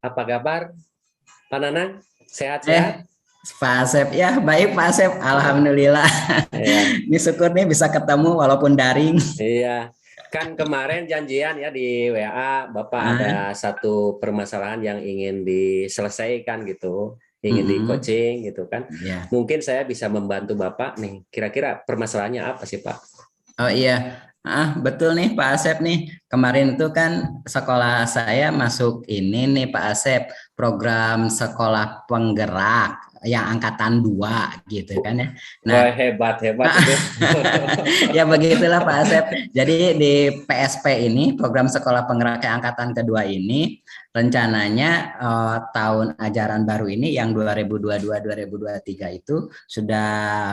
Apa kabar, Pak Nanang? Sehat-sehat? Eh, Pak Asep, ya baik Pak Asep, Alhamdulillah. Iya, Ini syukur nih bisa ketemu walaupun daring. iya. Kan kemarin janjian ya di WA, Bapak ada Ah, satu permasalahan yang ingin diselesaikan gitu, ingin di mm-mm. coaching gitu kan. Ya. Mungkin saya bisa membantu Bapak nih. Kira-kira permasalahannya apa sih, Pak? Oh iya, betul nih Pak Asep nih. Kemarin itu kan sekolah saya masuk ini nih Pak Asep, program sekolah penggerak yang angkatan 2 gitu kan ya. Nah, Wah, hebat, hebat itu. ya begitulah Pak Asep. Jadi di PSP ini, program sekolah penggerak angkatan kedua ini, rencananya tahun ajaran baru ini yang 2022-2023 itu sudah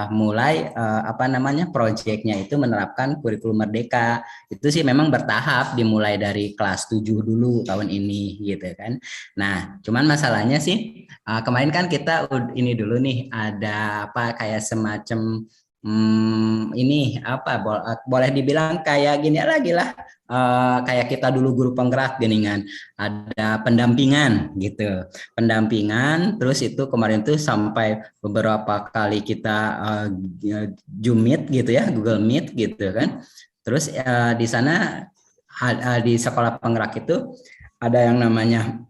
mulai apa namanya proyeknya itu menerapkan kurikulum merdeka. Itu sih memang bertahap, dimulai dari kelas 7 dulu tahun ini gitu kan. Nah, cuman masalahnya sih kemarin kan kita ini dulu nih ada apa kayak semacam ini apa boleh dibilang kayak gini lagi lah, kayak kita dulu guru penggerak gini kan, ada pendampingan gitu, pendampingan terus itu kemarin tuh sampai beberapa kali kita Zoom Meet gitu ya, Google Meet gitu kan, terus di sana di sekolah penggerak itu ada yang namanya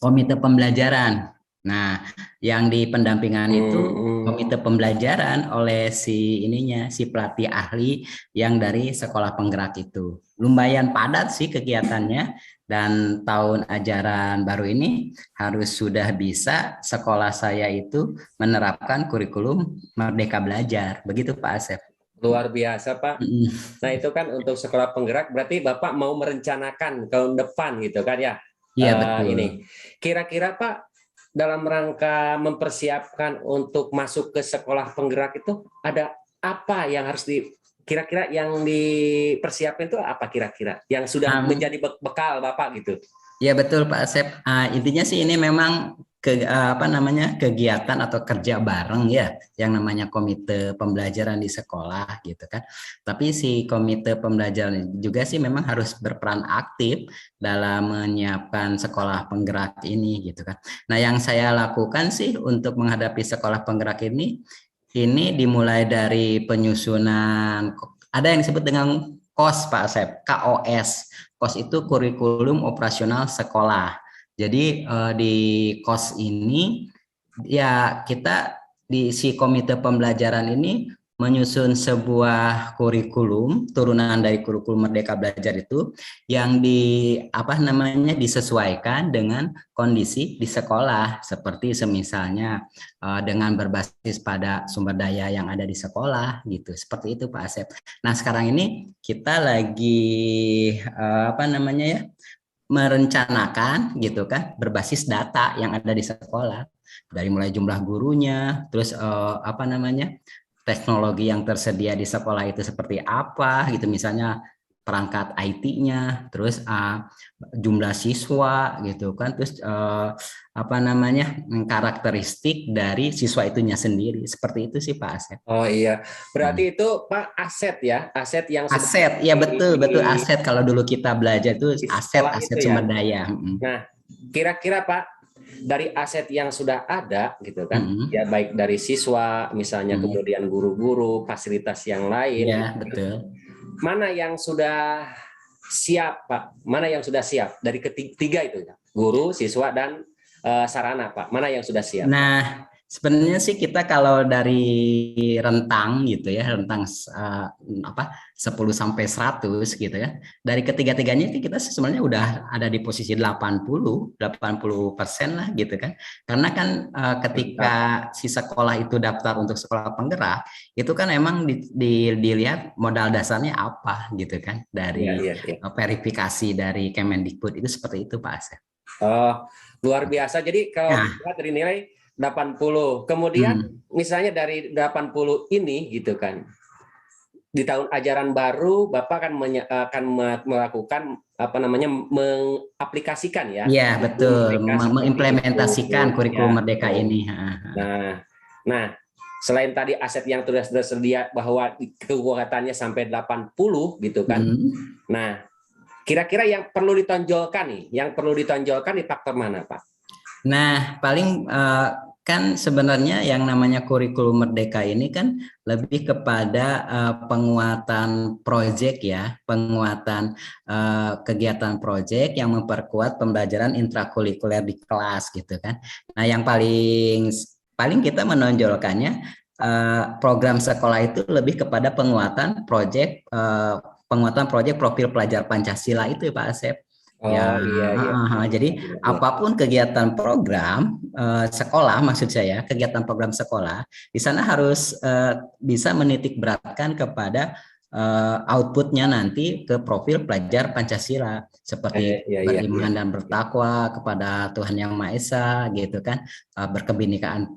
komite pembelajaran. Nah, yang di pendampingan itu Hmm, komite pembelajaran oleh si ininya, si pelatih ahli yang dari sekolah penggerak itu. Lumayan padat sih kegiatannya dan tahun ajaran baru ini harus sudah bisa sekolah saya itu menerapkan kurikulum Merdeka Belajar. Begitu Pak Asep. luar biasa, Pak. Nah, itu kan untuk sekolah penggerak, berarti Bapak mau merencanakan tahun depan gitu kan ya? Iya betul. Ini kira-kira Pak, dalam rangka mempersiapkan untuk masuk ke sekolah penggerak itu ada apa yang harus kira-kira yang dipersiapkan itu apa kira-kira yang sudah menjadi bekal Bapak gitu? Ya betul Pak Asep. Intinya sih ini memang apa namanya kegiatan atau kerja bareng ya, yang namanya komite pembelajaran di sekolah gitu kan. Tapi si komite pembelajaran juga sih memang harus berperan aktif dalam menyiapkan sekolah penggerak ini gitu kan. Nah yang saya lakukan sih untuk menghadapi sekolah penggerak ini dimulai dari penyusunan, ada yang disebut dengan KOS Pak Asep, KOS. KOS itu kurikulum operasional sekolah. Jadi di KOS ini ya kita di si komite pembelajaran ini menyusun sebuah kurikulum turunan dari kurikulum Merdeka Belajar itu yang di apa namanya disesuaikan dengan kondisi di sekolah, seperti semisalnya dengan berbasis pada sumber daya yang ada di sekolah gitu. Seperti itu Pak Asep. Nah, sekarang ini kita lagi apa namanya ya merencanakan gitu kan berbasis data yang ada di sekolah, dari mulai jumlah gurunya, terus apa namanya teknologi yang tersedia di sekolah itu seperti apa gitu, misalnya perangkat IT-nya, terus jumlah siswa gitu kan, terus apa namanya karakteristik dari siswa itunya sendiri, seperti itu sih Pak Asep. Oh iya, berarti Hmm. itu Pak aset ya, aset yang sudah Aset, ya betul betul aset, kalau dulu kita belajar itu di aset sekolah aset itu ya. sumber daya. Mm. Nah, kira-kira Pak, dari aset yang sudah ada gitu kan, Mm. ya baik dari siswa misalnya, Mm. kemudian guru-guru, fasilitas yang lain, Ya gitu kan, betul. mana yang sudah siap Pak? Mana yang sudah siap dari ketiga itu ya? Guru, siswa dan sarana Pak. Mana yang sudah siap? Nah, sebenarnya sih kita kalau dari rentang gitu ya, rentang apa 10 sampai 100 gitu ya. Dari ketiga-tiganya itu kita sebenarnya udah ada di posisi 80% lah gitu kan. Karena kan ketika Mantap. si sekolah itu daftar untuk sekolah penggerak, itu kan emang dilihat modal dasarnya apa gitu kan, Iya, dari iya, iya. verifikasi dari Kemendikbud itu seperti itu Pak Asep. Oh, luar biasa. Jadi kalau Nah, dilihat dari nilai 80, kemudian hmm. misalnya dari 80 ini gitu kan, di tahun ajaran baru Bapak akan melakukan apa namanya mengaplikasikan ya, Iya, betul. mereka seperti itu. Mengimplementasikan kurikulum Ya, Merdeka betul. ini. Nah, nah, selain tadi aset yang sudah tersedia bahwa kekuatannya sampai 80 gitu kan. Hmm. Nah, Kira-kira yang perlu ditonjolkan nih, yang perlu ditonjolkan di faktor mana, Pak? Nah, paling kan sebenarnya yang namanya kurikulum merdeka ini kan lebih kepada penguatan proyek ya, penguatan kegiatan proyek yang memperkuat pembelajaran intrakurikuler di kelas gitu kan. Nah, yang paling kita menonjolkannya program sekolah itu lebih kepada penguatan proyek profil pelajar Pancasila itu Pak Asep. Oh Ya, iya iya. jadi Iya, iya. apapun kegiatan program sekolah, maksud saya kegiatan program sekolah di sana harus bisa menitik beratkan kepada outputnya nanti ke profil pelajar Pancasila seperti Iya iya iya. beriman dan bertakwa kepada Tuhan Yang Maha Esa gitu kan, berkebinekaan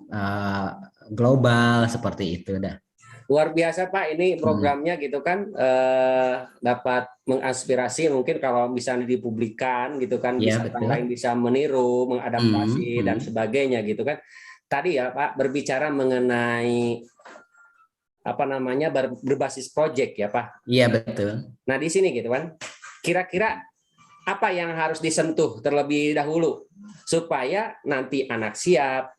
global seperti itu dah. Luar biasa Pak, ini programnya gitu kan dapat menginspirasi, mungkin kalau bisa dipublikkan gitu kan, Iya bisa orang betul. lain bisa meniru, mengadaptasi dan Hmm. sebagainya gitu kan. Tadi ya Pak berbicara mengenai apa namanya berbasis project ya Pak. Iya betul. Nah di sini gitu kan, kira-kira apa yang harus disentuh terlebih dahulu supaya nanti anak siap,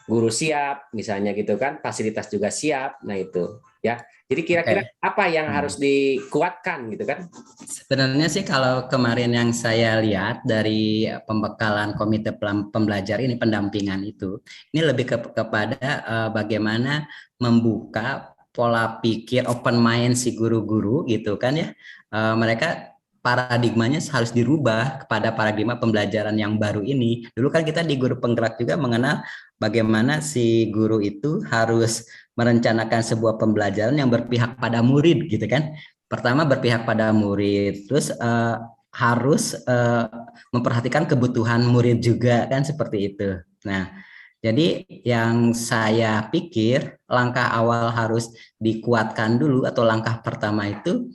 guru siap, misalnya gitu kan, fasilitas juga siap. Nah itu ya. Jadi kira-kira Oke. apa yang harus dikuatkan gitu kan? Sebenarnya sih kalau kemarin yang saya lihat dari pembekalan komite pembelajar ini pendampingan itu, ini lebih kepada bagaimana membuka pola pikir open mind si guru-guru gitu kan ya. Mereka paradigmanya harus dirubah kepada paradigma pembelajaran yang baru ini. Dulu kan kita di guru penggerak juga mengenal bagaimana si guru itu harus merencanakan sebuah pembelajaran yang berpihak pada murid gitu kan. Pertama berpihak pada murid, terus harus memperhatikan kebutuhan murid juga kan seperti itu. Nah, jadi yang saya pikir langkah awal harus dikuatkan dulu atau langkah pertama itu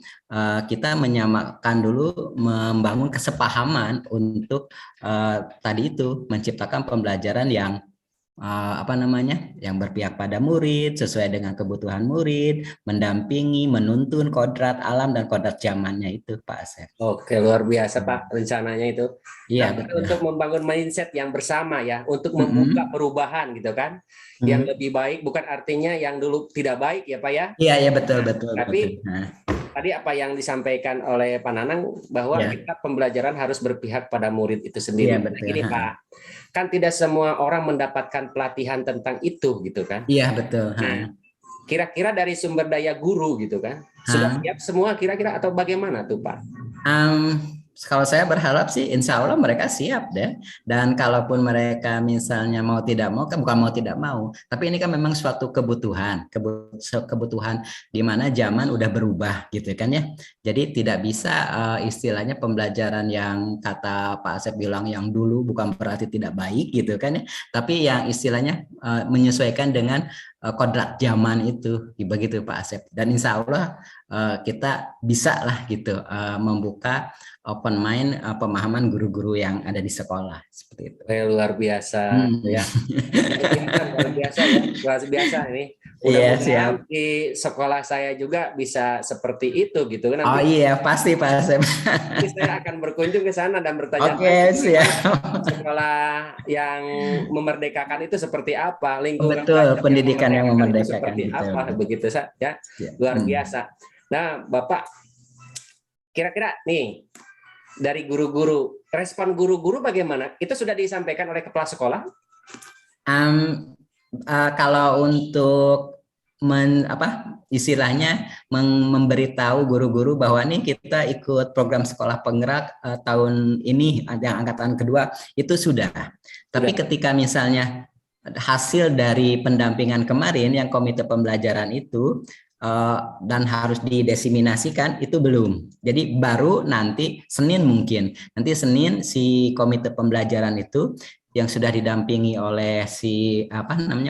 kita menyamakan dulu membangun kesepahaman untuk tadi itu menciptakan pembelajaran yang yang berpihak pada murid sesuai dengan kebutuhan murid, mendampingi, menuntun kodrat alam dan kodrat zamannya itu Pak Asep. Oke, luar biasa Pak rencananya itu. Iya Nah, betul. untuk membangun mindset yang bersama ya, untuk membuka Mm-mm. perubahan gitu kan, yang Mm. lebih baik, bukan artinya yang dulu tidak baik ya Pak ya. Iya iya betul Nah, betul betul. tapi Nah, tadi apa yang disampaikan oleh Pak Nanang bahwa iya kita pembelajaran harus berpihak pada murid itu iya sendiri. Nah, betul. gini Pak, kan tidak semua orang mendapatkan pelatihan tentang itu gitu kan. Iya betul. Nah, kira-kira dari sumber daya guru gitu kan, sudah siap semua kira-kira atau bagaimana tuh Pak? Um, Kalau saya berharap sih insya Allah mereka siap deh. Dan kalaupun mereka misalnya mau tidak mau, kan bukan mau tidak mau. Tapi ini kan memang suatu kebutuhan di mana zaman udah berubah gitu kan ya. Jadi tidak bisa istilahnya pembelajaran yang kata Pak Asep bilang yang dulu bukan berarti tidak baik gitu kan ya. Tapi yang istilahnya menyesuaikan dengan kodrat zaman itu. Begitu Pak Asep. Dan insya Allah kita bisa lah gitu membuka open mind pemahaman guru-guru yang ada di sekolah seperti itu. Luar biasa Hmm. ya. Ini kan luar biasa ya, luar biasa ini. Iya Mudah-mudahan siap. di sekolah saya juga bisa seperti itu gitu. Oh Nanti iya pasti Pak Asep. saya akan berkunjung ke sana dan bertanya-tanya Oke bagaimana siap. sekolah yang memerdekakan itu seperti apa, lingkungan Betul belajar yang pendidikan yang memerdekakan itu memerdekakan seperti betul. apa, Betul. begitu saja. Siap. Luar biasa. Nah, Bapak, kira-kira nih dari guru-guru, respon guru-guru bagaimana? Itu sudah disampaikan oleh kepala sekolah? Kalau untuk istilahnya memberitahu guru-guru bahwa nih kita ikut program sekolah penggerak tahun ini yang angkatan kedua itu sudah. Tapi ketika misalnya hasil dari pendampingan kemarin yang komite pembelajaran itu dan harus didiseminasikan itu belum. Jadi baru nanti Senin mungkin. Nanti Senin si komite pembelajaran itu yang sudah didampingi oleh si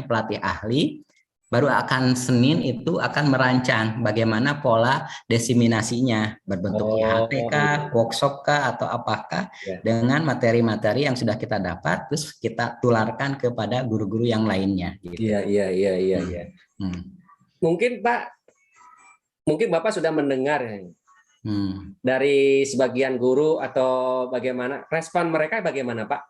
pelatih ahli baru akan Senin itu akan merancang bagaimana pola diseminasinya berbentuk IHT kah, workshop kah atau apakah dengan materi-materi yang sudah kita dapat terus kita tularkan kepada guru-guru yang lainnya gitu. Iya. Mungkin Pak, mungkin Bapak sudah mendengar Dari sebagian guru atau bagaimana? Respon mereka bagaimana, Pak?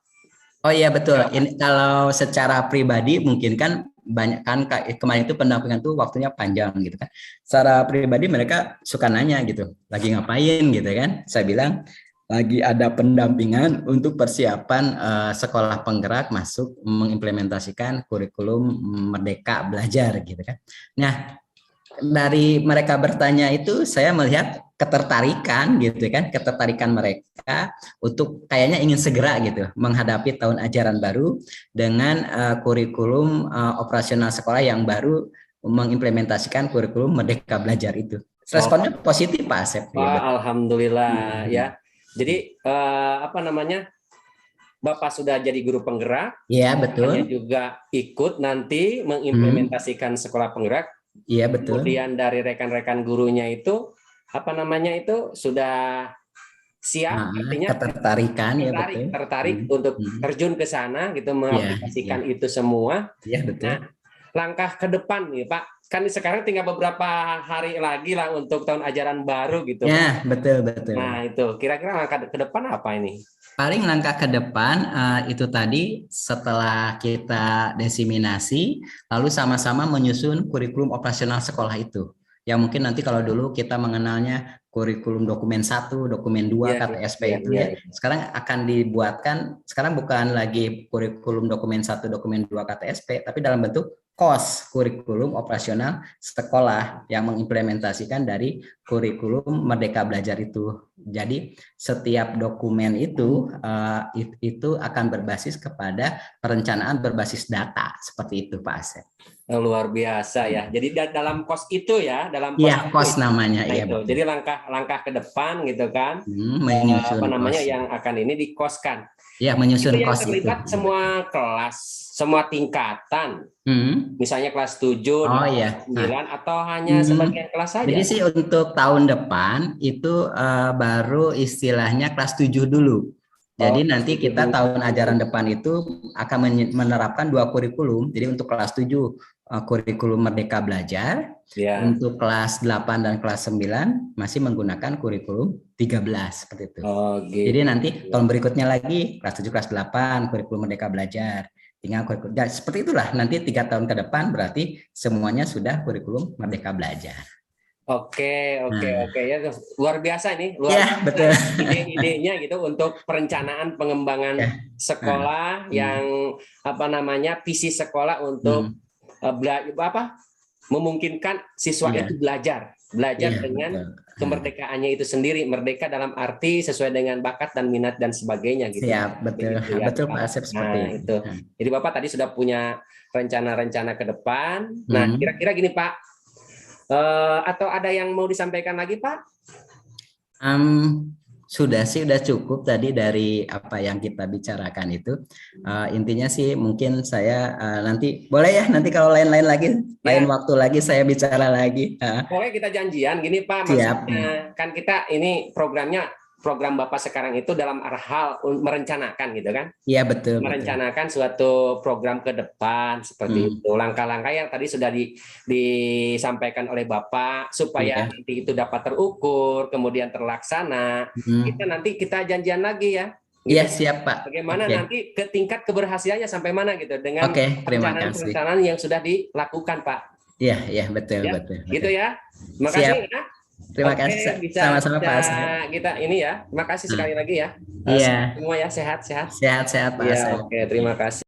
Oh iya betul. Ini kalau secara pribadi mungkin kan banyak kan kemarin itu pendampingan tuh waktunya panjang gitu kan. Secara pribadi mereka suka nanya gitu, lagi ngapain gitu kan. Saya bilang lagi ada pendampingan untuk persiapan sekolah penggerak masuk mengimplementasikan kurikulum Merdeka Belajar gitu kan. Nah, dari mereka bertanya itu saya melihat ketertarikan gitu kan, ketertarikan mereka untuk kayaknya ingin segera gitu menghadapi tahun ajaran baru dengan kurikulum operasional sekolah yang baru mengimplementasikan kurikulum Merdeka Belajar itu. Responnya positif Pak Asep. Ya, alhamdulillah ya. Jadi apa namanya? Bapak sudah jadi guru penggerak. Iya, betul. Juga ikut nanti mengimplementasikan sekolah penggerak. Iya, betul. Kemudian dari rekan-rekan gurunya itu apa namanya itu sudah siap, artinya tertarik untuk terjun ke sana gitu, mengaplikasikan itu semua. Iya, betul. Nah, langkah ke depan nih Pak, kan sekarang tinggal beberapa hari lagi lah untuk tahun ajaran baru gitu. Ya, betul. Nah itu kira-kira langkah ke depan apa ini? Paling langkah ke depan itu tadi setelah kita desiminasi, lalu sama-sama menyusun kurikulum operasional sekolah itu. Yang mungkin nanti kalau dulu kita mengenalnya kurikulum dokumen 1, dokumen 2, KTSP itu ya. Sekarang akan dibuatkan, sekarang bukan lagi kurikulum dokumen 1, dokumen 2, KTSP, tapi dalam bentuk KOS, kurikulum operasional sekolah yang mengimplementasikan dari kurikulum Merdeka Belajar itu. Jadi setiap dokumen itu akan berbasis kepada perencanaan berbasis data seperti itu Pak Asep. Luar biasa ya. Jadi dalam KOS itu ya, dalam KOS namanya. Nah, itu. Jadi langkah ke depan gitu kan. Menyusun apa namanya yang akan ini dikoskan. Ya, menyusun KOS itu. Terlibat semua kelas, semua tingkatan. Misalnya kelas 7, 9 atau hanya sebagian kelas saja. Jadi sih untuk tahun depan itu baru istilahnya kelas 7 dulu. Jadi nanti kita tahun ajaran depan itu akan menerapkan 2 kurikulum. Jadi untuk kelas 7 kurikulum Merdeka Belajar, untuk kelas 8 dan kelas 9 masih menggunakan kurikulum 13 seperti itu. Gitu. Jadi nanti tahun berikutnya lagi kelas 7 kelas 8 kurikulum Merdeka Belajar. Tinggal kurikulum. Ya, seperti itulah nanti 3 tahun ke depan berarti semuanya sudah kurikulum Merdeka Belajar. Oke ya, luar biasa ini, betul. Ide-idenya gitu untuk perencanaan pengembangan sekolah yang apa namanya visi sekolah untuk memungkinkan siswa itu belajar dengan kemerdekaannya itu sendiri, merdeka dalam arti sesuai dengan bakat dan minat dan sebagainya gitu. Betul Pak Asep seperti itu. Jadi Bapak tadi sudah punya rencana-rencana ke depan. Nah, kira-kira gini Pak, atau ada yang mau disampaikan lagi Pak? Sudah cukup tadi dari apa yang kita bicarakan itu. Intinya sih mungkin saya nanti boleh ya, nanti kalau lain-lain lagi, lain waktu lagi saya bicara lagi. Pokoknya kita janjian gini Pak, maksudnya kan kita ini program Bapak sekarang itu dalam hal merencanakan gitu kan? Iya betul. Merencanakan suatu program ke depan seperti itu. Langkah-langkah yang tadi sudah disampaikan oleh Bapak supaya nanti itu dapat terukur, kemudian terlaksana. Kita janjian lagi ya. Iya siap Pak. Bagaimana nanti ke tingkat keberhasilannya sampai mana gitu dengan perencanaan yang sudah dilakukan Pak. Iya betul. Gitu ya. Makasih ya. Terima kasih. Sama-sama Pak Asep. Kita ini ya. Terima kasih sekali lagi ya. Iya. Semua ya sehat. Sehat Pak Asep. Oke, terima kasih.